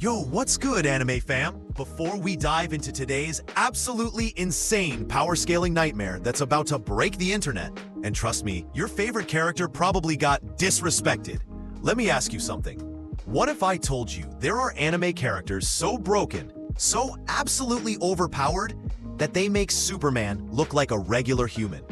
Yo, what's good, anime fam? Before we dive into today's absolutely insane power scaling nightmare that's about to break the internet, and trust me, your favorite character probably got disrespected. Let me ask you something. What if I told you there are anime characters so broken, so absolutely overpowered, that they make Superman look like a regular human?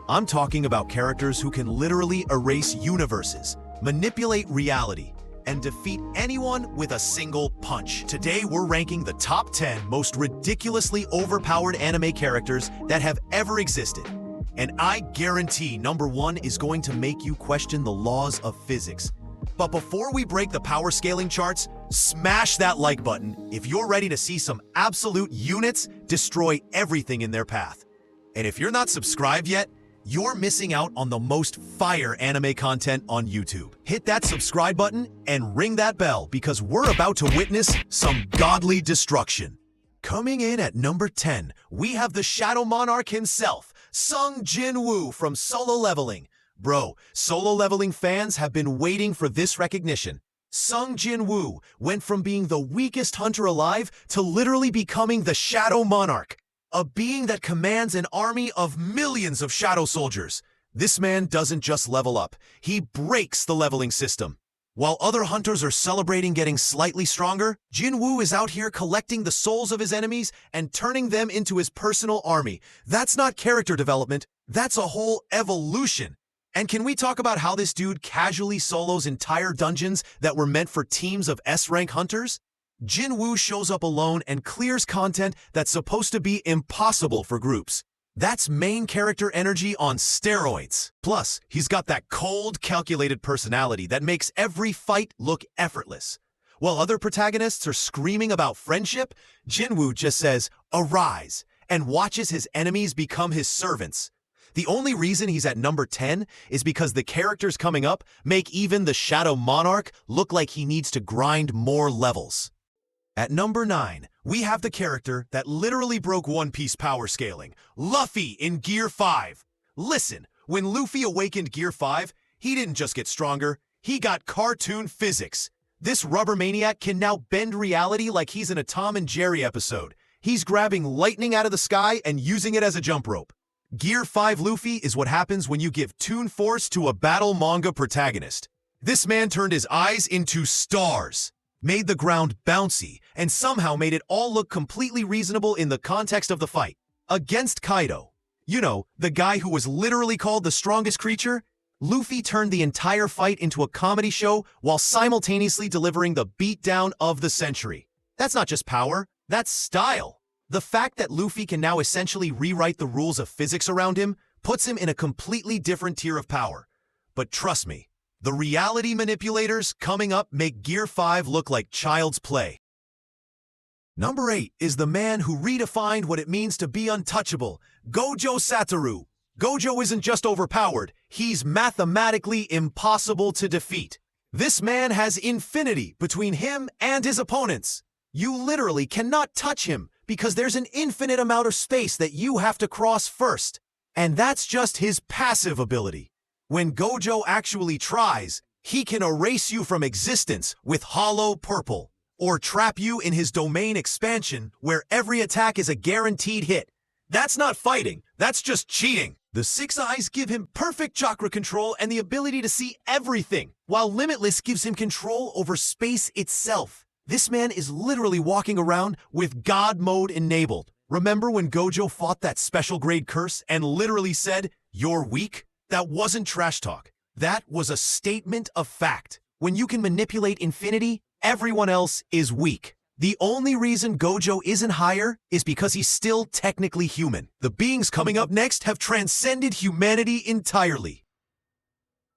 I'm talking about characters who can literally erase universes, manipulate reality, and defeat anyone with a single punch. Today, we're ranking the top 10 most ridiculously overpowered anime characters that have ever existed. And I guarantee number 1 is going to make you question the laws of physics. But before we break the power scaling charts, smash that like button if you're ready to see some absolute units destroy everything in their path. And if you're not subscribed yet, you're missing out on the most fire anime content on YouTube. Hit that subscribe button and ring that bell because we're about to witness some godly destruction. Coming in at number 10, we have the Shadow Monarch himself, Sung Jin-woo from Solo Leveling. Bro, Solo Leveling fans have been waiting for this recognition. Sung Jin-woo went from being the weakest hunter alive to literally becoming the Shadow Monarch, a being that commands an army of millions of shadow soldiers. This man doesn't just level up, he breaks the leveling system. While other hunters are celebrating getting slightly stronger, Jin-woo is out here collecting the souls of his enemies and turning them into his personal army. That's not character development, that's a whole evolution. And can we talk about how this dude casually solos entire dungeons that were meant for teams of S-rank hunters? Jin-woo shows up alone and clears content that's supposed to be impossible for groups. That's main character energy on steroids. Plus, he's got that cold, calculated personality that makes every fight look effortless. While other protagonists are screaming about friendship, Jin-woo just says, "Arise," and watches his enemies become his servants. The only reason he's at number 10 is because the characters coming up make even the Shadow Monarch look like he needs to grind more levels. At number 9, we have the character that literally broke One Piece power scaling, Luffy in Gear 5. Listen, when Luffy awakened Gear 5, he didn't just get stronger, he got cartoon physics. This rubber maniac can now bend reality like he's in a Tom and Jerry episode. He's grabbing lightning out of the sky and using it as a jump rope. Gear 5 Luffy is what happens when you give Toon Force to a battle manga protagonist. This man turned his eyes into stars, made the ground bouncy, and somehow made it all look completely reasonable in the context of the fight. Against Kaido, you know, the guy who was literally called the strongest creature, Luffy turned the entire fight into a comedy show while simultaneously delivering the beatdown of the century. That's not just power, that's style. The fact that Luffy can now essentially rewrite the rules of physics around him puts him in a completely different tier of power. But trust me, the reality manipulators coming up make Gear 5 look like child's play. Number 8 is the man who redefined what it means to be untouchable, Gojo Satoru. Gojo isn't just overpowered, he's mathematically impossible to defeat. This man has infinity between him and his opponents. You literally cannot touch him because there's an infinite amount of space that you have to cross first. And that's just his passive ability. When Gojo actually tries, he can erase you from existence with Hollow Purple, or trap you in his domain expansion where every attack is a guaranteed hit. That's not fighting, that's just cheating. The Six Eyes give him perfect chakra control and the ability to see everything, while Limitless gives him control over space itself. This man is literally walking around with God mode enabled. Remember when Gojo fought that special grade curse and literally said, "You're weak"? That wasn't trash talk. That was a statement of fact. When you can manipulate infinity, everyone else is weak. The only reason Gojo isn't higher is because he's still technically human. The beings coming up next have transcended humanity entirely.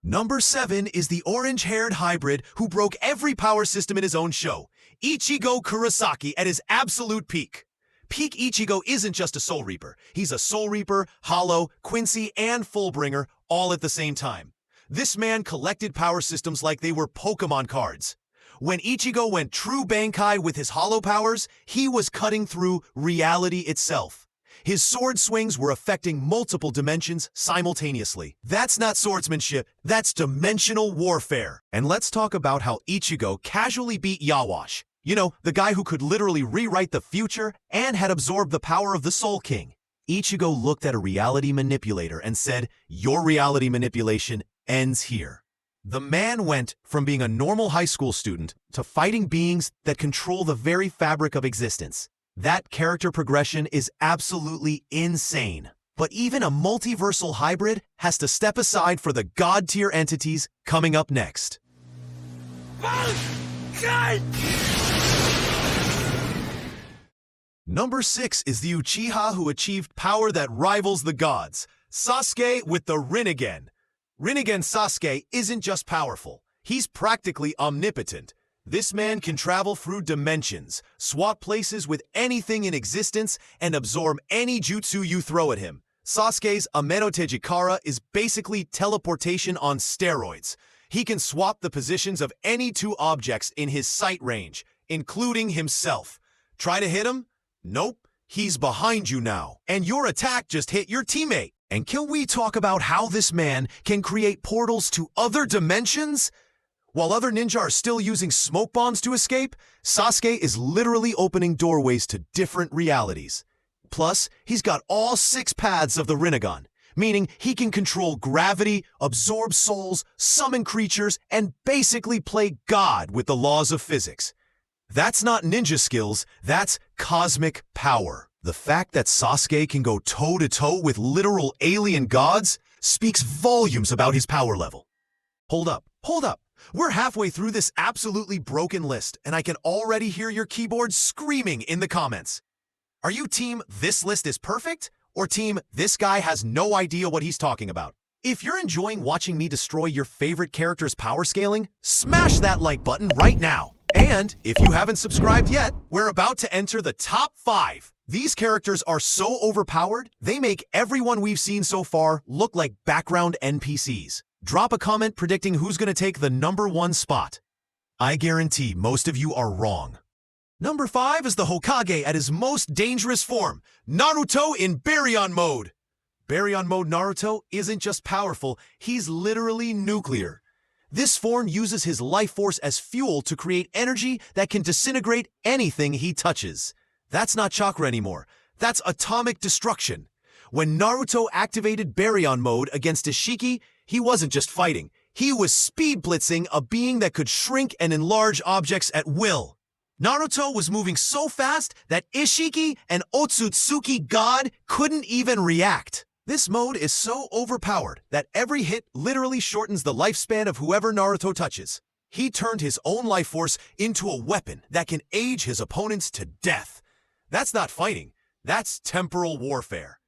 Number 7 is the orange-haired hybrid who broke every power system in his own show, Ichigo Kurosaki at his absolute peak. Peak Ichigo isn't just a Soul Reaper. He's a Soul Reaper, Hollow, Quincy, and Fullbringer all at the same time. This man collected power systems like they were Pokemon cards. When Ichigo went true Bankai with his Hollow powers, he was cutting through reality itself. His sword swings were affecting multiple dimensions simultaneously. That's not swordsmanship, that's dimensional warfare. And let's talk about how Ichigo casually beat Yawash. You know, the guy who could literally rewrite the future and had absorbed the power of the Soul King. Ichigo looked at a reality manipulator and said, "Your reality manipulation ends here." The man went from being a normal high school student to fighting beings that control the very fabric of existence. That character progression is absolutely insane. But even a multiversal hybrid has to step aside for the god-tier entities coming up next. Number 6 is the Uchiha who achieved power that rivals the gods, Sasuke with the Rinnegan. Rinnegan Sasuke isn't just powerful, he's practically omnipotent. This man can travel through dimensions, swap places with anything in existence, and absorb any jutsu you throw at him. Sasuke's Ameno Tejikara is basically teleportation on steroids. He can swap the positions of any two objects in his sight range, including himself. Try to hit him? Nope, he's behind you now, and your attack just hit your teammate. And can we talk about how this man can create portals to other dimensions? While other ninja are still using smoke bombs to escape, Sasuke is literally opening doorways to different realities. Plus, he's got all 6 paths of the Rinnegan, meaning he can control gravity, absorb souls, summon creatures, and basically play God with the laws of physics. That's not ninja skills, that's cosmic power. The fact that Sasuke can go toe-to-toe with literal alien gods speaks volumes about his power level. Hold up. We're halfway through this absolutely broken list, and I can already hear your keyboard screaming in the comments. Are you team "this list is perfect" or team "this guy has no idea what he's talking about"? If you're enjoying watching me destroy your favorite character's power scaling, smash that like button right now. And if you haven't subscribed yet, we're about to enter the top 5. These characters are so overpowered, they make everyone we've seen so far look like background NPCs. Drop a comment predicting who's going to take the number 1 spot. I guarantee most of you are wrong. Number 5 is the Hokage at his most dangerous form, Naruto in Baryon mode. Baryon mode Naruto isn't just powerful, he's literally nuclear. This form uses his life force as fuel to create energy that can disintegrate anything he touches. That's not chakra anymore, that's atomic destruction. When Naruto activated Baryon mode against Ishiki, he wasn't just fighting, he was speed blitzing a being that could shrink and enlarge objects at will. Naruto was moving so fast that Ishiki and Otsutsuki God couldn't even react. This mode is so overpowered that every hit literally shortens the lifespan of whoever Naruto touches. He turned his own life force into a weapon that can age his opponents to death. That's not fighting, that's temporal warfare.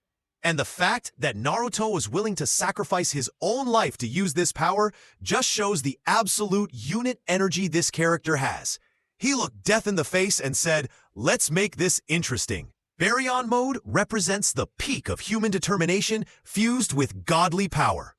And the fact that Naruto was willing to sacrifice his own life to use this power just shows the absolute unit energy this character has. He looked death in the face and said, "Let's make this interesting." Baryon mode represents the peak of human determination fused with godly power.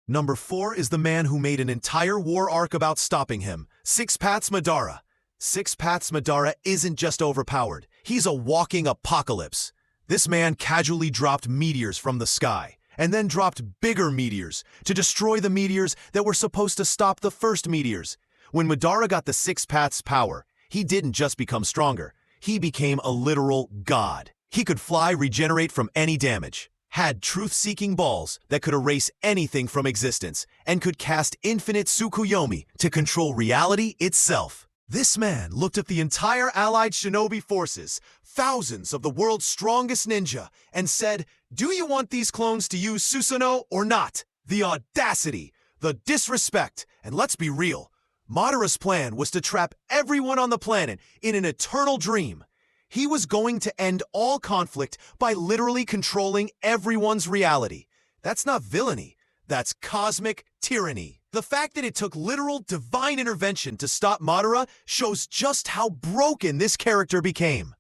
Number 4 is the man who made an entire war arc about stopping him, Six Paths Madara. Six Paths Madara isn't just overpowered, he's a walking apocalypse. This man casually dropped meteors from the sky, and then dropped bigger meteors to destroy the meteors that were supposed to stop the first meteors. When Madara got the Six Paths power, he didn't just become stronger, he became a literal god. He could fly, regenerate from any damage, had truth-seeking balls that could erase anything from existence, and could cast infinite Tsukuyomi to control reality itself. This man looked at the entire allied shinobi forces, thousands of the world's strongest ninja, and said, "Do you want these clones to use Susanoo or not?" The audacity, the disrespect, and let's be real, Madara's plan was to trap everyone on the planet in an eternal dream. He was going to end all conflict by literally controlling everyone's reality. That's not villainy, that's cosmic tyranny. The fact that it took literal divine intervention to stop Madara shows just how broken this character became.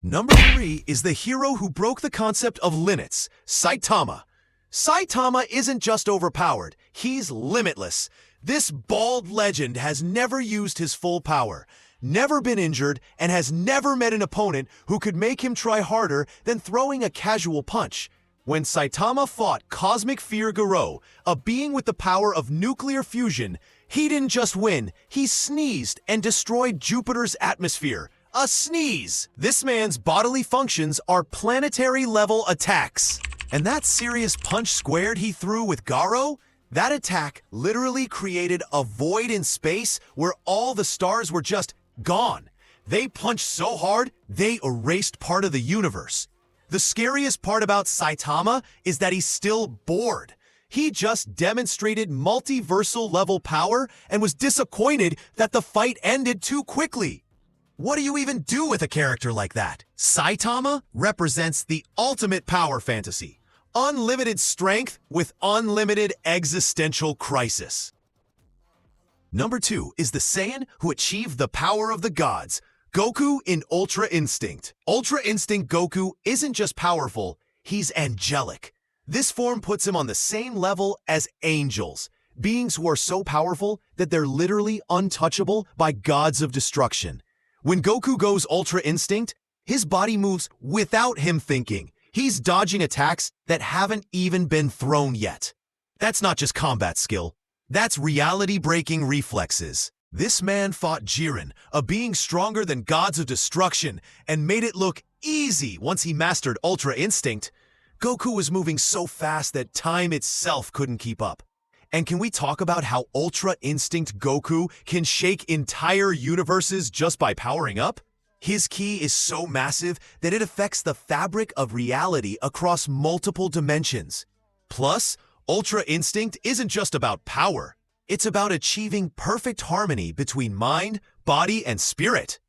Number 3 is the hero who broke the concept of limits, Saitama. Saitama isn't just overpowered, he's limitless. This bald legend has never used his full power, never been injured, and has never met an opponent who could make him try harder than throwing a casual punch. When Saitama fought Cosmic Fear Garo, a being with the power of nuclear fusion, he didn't just win, he sneezed and destroyed Jupiter's atmosphere. A sneeze! This man's bodily functions are planetary-level attacks. And that serious punch squared he threw with Garo? That attack literally created a void in space where all the stars were just gone. They punched so hard, they erased part of the universe. The scariest part about Saitama is that he's still bored. He just demonstrated multiversal level power and was disappointed that the fight ended too quickly. What do you even do with a character like that? Saitama represents the ultimate power fantasy. Unlimited strength with unlimited existential crisis. Number 2 is the Saiyan who achieved the power of the gods, Goku in Ultra Instinct. Ultra Instinct Goku isn't just powerful, he's angelic. This form puts him on the same level as angels, beings who are so powerful that they're literally untouchable by gods of destruction. When Goku goes Ultra Instinct, his body moves without him thinking. He's dodging attacks that haven't even been thrown yet. That's not just combat skill. That's reality-breaking reflexes. This man fought Jiren, a being stronger than gods of destruction, and made it look easy once he mastered Ultra Instinct. Goku was moving so fast that time itself couldn't keep up. And can we talk about how Ultra Instinct Goku can shake entire universes just by powering up? His ki is so massive that it affects the fabric of reality across multiple dimensions. Plus, Ultra Instinct isn't just about power. It's about achieving perfect harmony between mind, body, and spirit.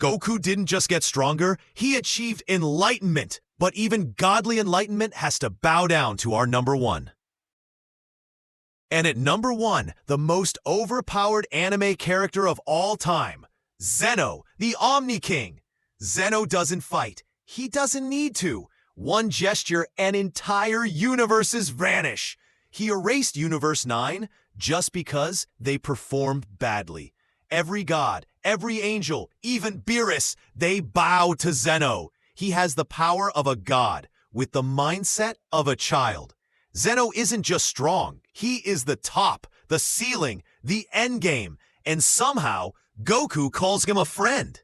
Goku didn't just get stronger, he achieved enlightenment. But even godly enlightenment has to bow down to our number 1. And at number 1, the most overpowered anime character of all time, Zeno, the Omni King. Zeno doesn't fight. He doesn't need to. One gesture and entire universes vanish. He erased Universe 9 just because they performed badly. Every god, every angel, even Beerus, they bow to Zeno. He has the power of a god with the mindset of a child. Zeno isn't just strong. He is the top, the ceiling, the endgame, and somehow Goku calls him a friend.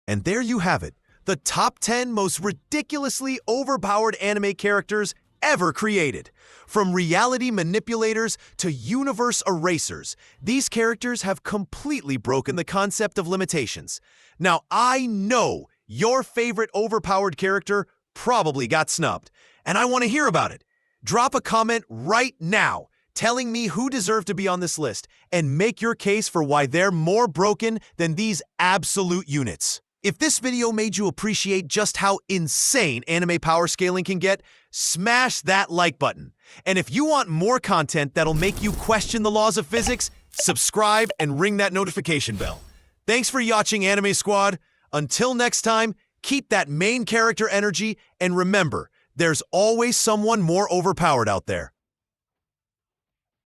And there you have it, the top 10 most ridiculously overpowered anime characters ever created. From reality manipulators to universe erasers, these characters have completely broken the concept of limitations. Now, I know your favorite overpowered character probably got snubbed, and I want to hear about it. Drop a comment right now telling me who deserved to be on this list and make your case for why they're more broken than these absolute units. If this video made you appreciate just how insane anime power scaling can get, smash that like button. And if you want more content that'll make you question the laws of physics, subscribe and ring that notification bell. Thanks for watching Anime Squad. Until next time, keep that main character energy and remember, there's always someone more overpowered out there.